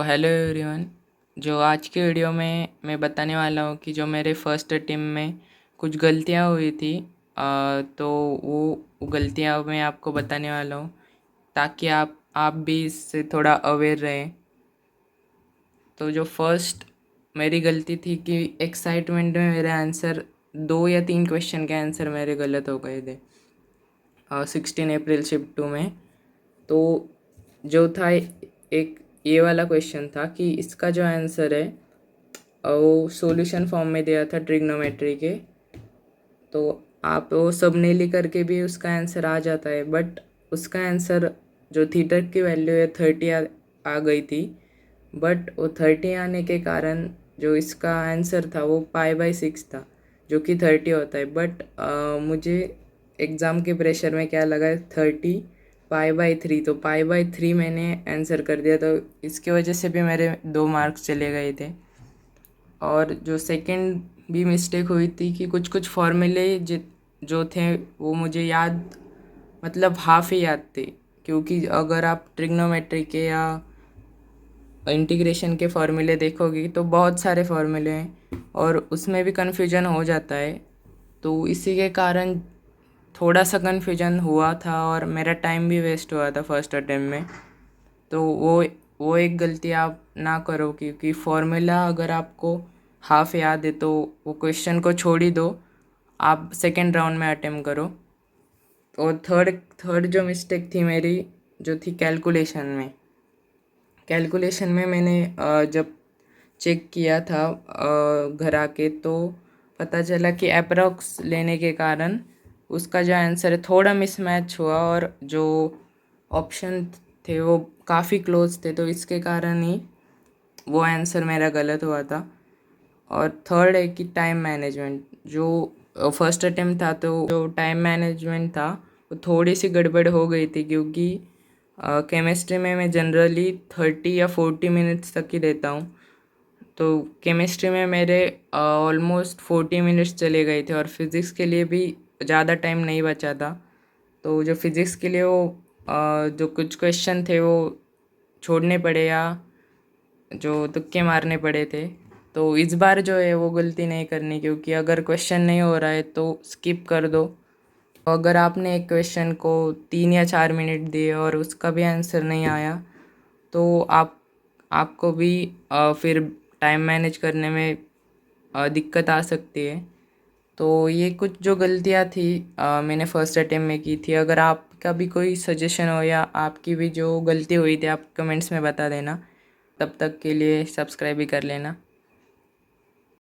Hello everyone. जो आज के वीडियो में मैं बताने वाला हूँ कि जो मेरे फर्स्ट अटेम्प्ट में कुछ गलतियाँ हुई थी, तो वो गलतियाँ मैं आपको बताने वाला हूँ ताकि आप भी इससे थोड़ा अवेयर रहें। तो जो फर्स्ट मेरी गलती थी कि एक्साइटमेंट में मेरे आंसर 2 या 3 क्वेश्चन के आंसर मेरे गलत हो गए थे 16 अप्रैल शिफ्ट 2 में। तो जो था एक ये वाला क्वेश्चन था कि इसका जो आंसर है वो सॉल्यूशन फॉर्म में दिया था ट्रिग्नोमेट्री के। तो आप वो सब नहीं लिख करके भी उसका आंसर आ जाता है, बट उसका आंसर जो थीटा की वैल्यू है 30 आ गई थी। बट वो 30 आने के कारण जो इसका आंसर था वो π/6 था, जो कि 30 होता है। बट मुझे एग्ज़ाम के प्रेशर में क्या लगा, 30 π/3, तो π/3 मैंने आंसर कर दिया, तो इसकी वजह से भी मेरे 2 मार्क्स चले गए थे। और जो सेकंड भी मिस्टेक हुई थी कि कुछ कुछ फॉर्मूले जो थे वो मुझे याद, मतलब हाफ ही याद थे, क्योंकि अगर आप ट्रिग्नोमेट्री के या इंटीग्रेशन के फॉर्मूले देखोगे तो बहुत सारे फॉर्मूले हैं और उसमें भी कन्फ्यूजन हो जाता है। तो इसी के कारण थोड़ा सा कन्फ्यूजन हुआ था और मेरा टाइम भी वेस्ट हुआ था फर्स्ट अटेम्प्ट में। तो वो एक गलती आप ना करो, क्योंकि फॉर्मूला अगर आपको हाफ याद है तो वो क्वेश्चन को छोड़ ही दो, आप सेकेंड राउंड में अटेम्प्ट करो। और थर्ड जो मिस्टेक थी मेरी, जो थी कैलकुलेशन में मैंने जब चेक किया था घर आके, तो पता चला कि अप्रॉक्स लेने के कारण उसका जो आंसर है थोड़ा मिसमैच हुआ और जो ऑप्शन थे वो काफ़ी क्लोज थे, तो इसके कारण ही वो आंसर मेरा गलत हुआ था। और थर्ड है कि टाइम मैनेजमेंट, जो फर्स्ट अटेम्प्ट था तो जो टाइम मैनेजमेंट था वो थोड़ी सी गड़बड़ हो गई थी, क्योंकि केमिस्ट्री में मैं जनरली 30 या 40 मिनट्स तक ही देता हूँ। तो केमिस्ट्री में मेरे ऑलमोस्ट 40 मिनट्स चले गए थे और फिज़िक्स के लिए भी ज़्यादा टाइम नहीं बचा था। तो जो फिज़िक्स के लिए वो जो कुछ क्वेश्चन थे वो छोड़ने पड़े या जो तुक्के मारने पड़े थे। तो इस बार जो है वो गलती नहीं करनी, क्योंकि अगर क्वेश्चन नहीं हो रहा है तो स्किप कर दो। अगर आपने एक क्वेश्चन को 3 या 4 मिनट दिए और उसका भी आंसर नहीं आया, तो आपको भी फिर टाइम मैनेज करने में दिक्कत आ सकती है। तो ये कुछ जो गलतियाँ थी मैंने फ़र्स्ट अटेम्प्ट में की थी। अगर आपका भी कोई सजेशन हो या आपकी भी जो गलती हुई थी, आप कमेंट्स में बता देना। तब तक के लिए सब्सक्राइब भी कर लेना।